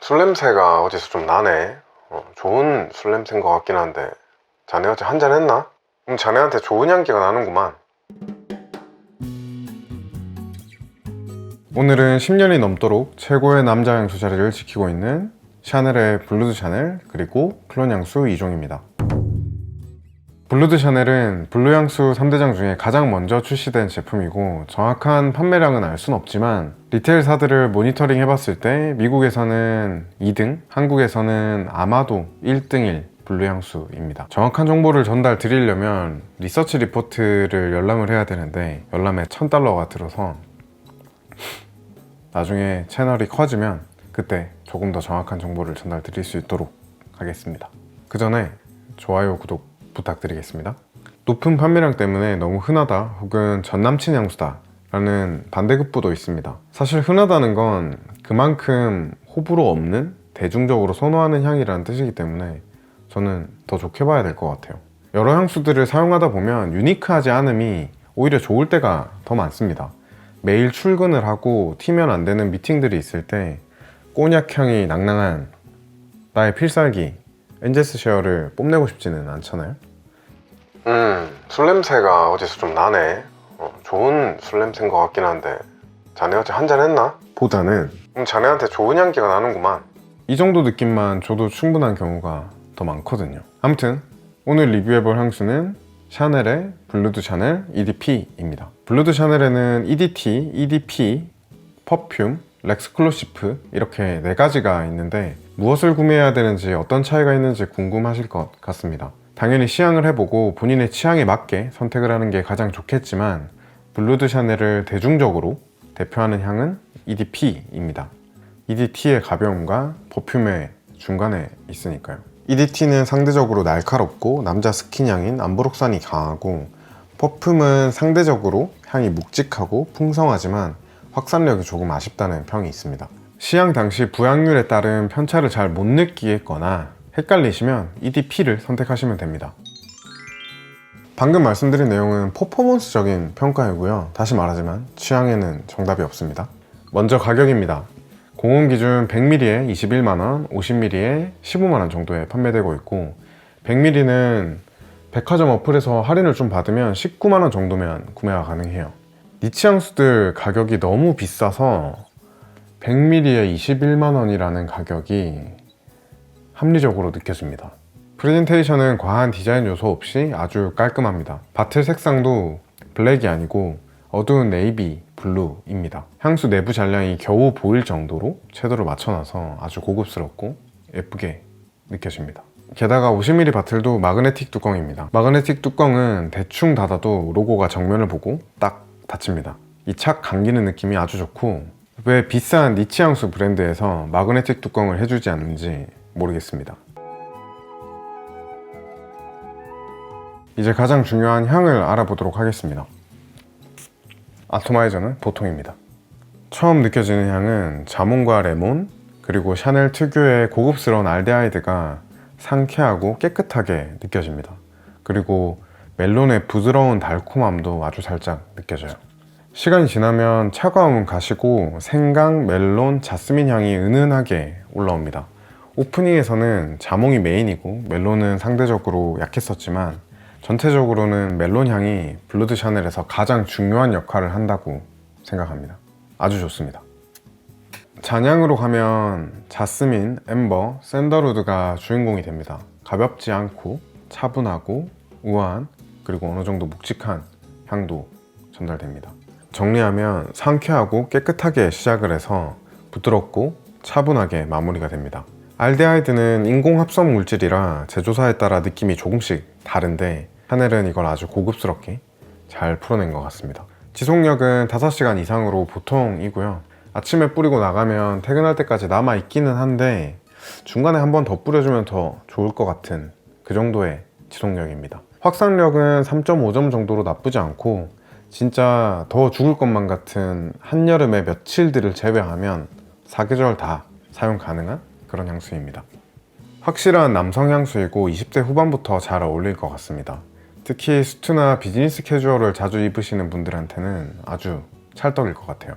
술 냄새가 어디서 좀 나네. 좋은 술 냄새인 것 같긴 한데, 자네 어제 한잔 했나? 자네한테 좋은 향기가 나는구만. 오늘은 10년이 넘도록 최고의 남자 향수 자리를 지키고 있는 샤넬의 블루드 샤넬 그리고 클론 향수 2종입니다. 블루드 샤넬은 블루 향수 3대장 중에 가장 먼저 출시된 제품이고, 정확한 판매량은 알 순 없지만 리테일사들을 모니터링 해봤을 때 미국에서는 2등, 한국에서는 아마도 1등일 블루 향수입니다. 정확한 정보를 전달 드리려면 리서치 리포트를 열람을 해야 되는데 열람에 $1000가 들어서 나중에 채널이 커지면 그때 조금 더 정확한 정보를 전달 드릴 수 있도록 하겠습니다. 그 전에 좋아요, 구독 부탁드리겠습니다. 높은 판매량 때문에 너무 흔하다 혹은 전남친 향수다 라는 반대급부도 있습니다. 사실 흔하다는 건 그만큼 호불호 없는, 대중적으로 선호하는 향이라는 뜻이기 때문에 저는 더 좋게 봐야 될 것 같아요. 여러 향수들을 사용하다 보면 유니크하지 않음이 오히려 좋을 때가 더 많습니다. 매일 출근을 하고 튀면 안 되는 미팅들이 있을 때 꼬냑 향이 낭낭한 나의 필살기 엔제스 쉐어를 뽐내고 싶지는 않잖아요. 술 냄새가 어디서 좀 나네. 좋은 술 냄새인 것 같긴 한데, 자네 어제 한잔 했나? 보다는 자네한테 좋은 향기가 나는구만. 이 정도 느낌만 줘도 충분한 경우가 더 많거든요. 아무튼 오늘 리뷰해볼 향수는 샤넬의 블루드 샤넬 EDP입니다. 블루드 샤넬에는 EDT, EDP, 퍼퓸, 렉스클로시프 이렇게 4가지가 있는데 무엇을 구매해야 되는지, 어떤 차이가 있는지 궁금하실 것 같습니다. 당연히 시향을 해보고 본인의 취향에 맞게 선택을 하는 게 가장 좋겠지만, 블루드 샤넬을 대중적으로 대표하는 향은 EDP입니다. EDT의 가벼움과 퍼퓸의 중간에 있으니까요. EDT는 상대적으로 날카롭고 남자 스킨향인 암브록산이 강하고, 퍼퓸은 상대적으로 향이 묵직하고 풍성하지만 확산력이 조금 아쉽다는 평이 있습니다. 시향 당시 부향률에 따른 편차를 잘 못 느끼겠거나 헷갈리시면 EDP를 선택하시면 됩니다. 방금 말씀드린 내용은 퍼포먼스적인 평가이고요. 다시 말하지만 취향에는 정답이 없습니다. 먼저 가격입니다. 공원 기준 100ml에 21만원, 50ml에 15만원 정도에 판매되고 있고, 100ml는 백화점 어플에서 할인을 좀 받으면 19만원 정도면 구매가 가능해요. 니치 향수들 가격이 너무 비싸서 100ml에 21만원이라는 가격이 합리적으로 느껴집니다. 프레젠테이션은 과한 디자인 요소 없이 아주 깔끔합니다. 바틀 색상도 블랙이 아니고 어두운 네이비 블루입니다. 향수 내부 잔량이 겨우 보일 정도로 채도를 맞춰놔서 아주 고급스럽고 예쁘게 느껴집니다. 게다가 50ml 바틀도 마그네틱 뚜껑입니다. 마그네틱 뚜껑은 대충 닫아도 로고가 정면을 보고 딱 닫힙니다. 이 착 감기는 느낌이 아주 좋고, 왜 비싼 니치 향수 브랜드에서 마그네틱 뚜껑을 해주지 않는지 모르겠습니다. 이제 가장 중요한 향을 알아보도록 하겠습니다. 아토마이저는 보통입니다. 처음 느껴지는 향은 자몽과 레몬, 그리고 샤넬 특유의 고급스러운 알데하이드가 상쾌하고 깨끗하게 느껴집니다. 그리고 멜론의 부드러운 달콤함도 아주 살짝 느껴져요. 시간이 지나면 차가움은 가시고 생강, 멜론, 자스민 향이 은은하게 올라옵니다. 오프닝에서는 자몽이 메인이고 멜론은 상대적으로 약했었지만, 전체적으로는 멜론 향이 블루드 샤넬에서 가장 중요한 역할을 한다고 생각합니다. 아주 좋습니다. 잔향으로 가면 자스민, 엠버, 샌더루드가 주인공이 됩니다. 가볍지 않고 차분하고 우아한, 그리고 어느 정도 묵직한 향도 전달됩니다. 정리하면 상쾌하고 깨끗하게 시작을 해서 부드럽고 차분하게 마무리가 됩니다. 알데하이드는 인공 합성 물질이라 제조사에 따라 느낌이 조금씩 다른데, 샤넬은 이걸 아주 고급스럽게 잘 풀어낸 것 같습니다. 지속력은 5시간 이상으로 보통이고요. 아침에 뿌리고 나가면 퇴근할 때까지 남아 있기는 한데 중간에 한 번 더 뿌려주면 더 좋을 것 같은 그 정도의 지속력입니다. 확산력은 3.5점 정도로 나쁘지 않고, 진짜 더 죽을 것만 같은 한여름의 며칠들을 제외하면 4계절 다 사용 가능한 그런 향수입니다. 확실한 남성 향수이고 20대 후반부터 잘 어울릴 것 같습니다. 특히 수트나 비즈니스 캐주얼을 자주 입으시는 분들한테는 아주 찰떡일 것 같아요.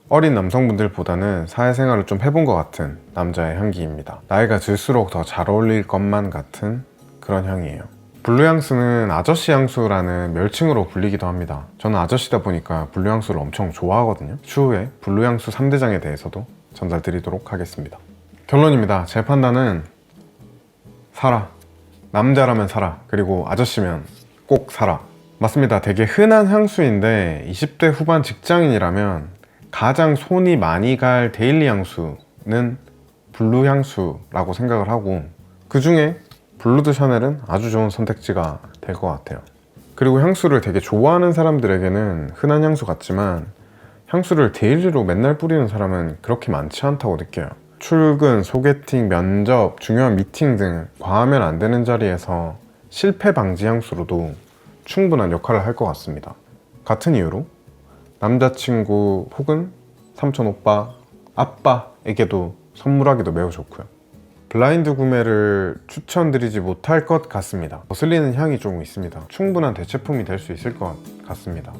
어린 남성분들보다는 사회생활을 좀 해본 것 같은 남자의 향기입니다. 나이가 들수록 더 잘 어울릴 것만 같은 그런 향이에요. 블루향수는 아저씨 향수라는 별칭으로 불리기도 합니다. 저는 아저씨다 보니까 블루향수를 엄청 좋아하거든요. 추후에 블루향수 3대장에 대해서도 전달드리도록 하겠습니다. 결론입니다. 제 판단은 사라. 남자라면 사라. 그리고 아저씨면 꼭 사라. 맞습니다. 되게 흔한 향수인데 20대 후반 직장인이라면 가장 손이 많이 갈 데일리 향수는 블루 향수라고 생각을 하고, 그 중에 블루드 샤넬은 아주 좋은 선택지가 될 것 같아요. 그리고 향수를 되게 좋아하는 사람들에게는 흔한 향수 같지만 향수를 데일리로 맨날 뿌리는 사람은 그렇게 많지 않다고 느껴요. 출근, 소개팅, 면접, 중요한 미팅 등 과하면 안 되는 자리에서 실패 방지 향수로도 충분한 역할을 할 것 같습니다. 같은 이유로 남자친구 혹은 삼촌 오빠, 아빠에게도 선물하기도 매우 좋고요. 블라인드 구매를 추천드리지 못할 것 같습니다. 거슬리는 향이 조금 있습니다. 충분한 대체품이 될 수 있을 것 같습니다.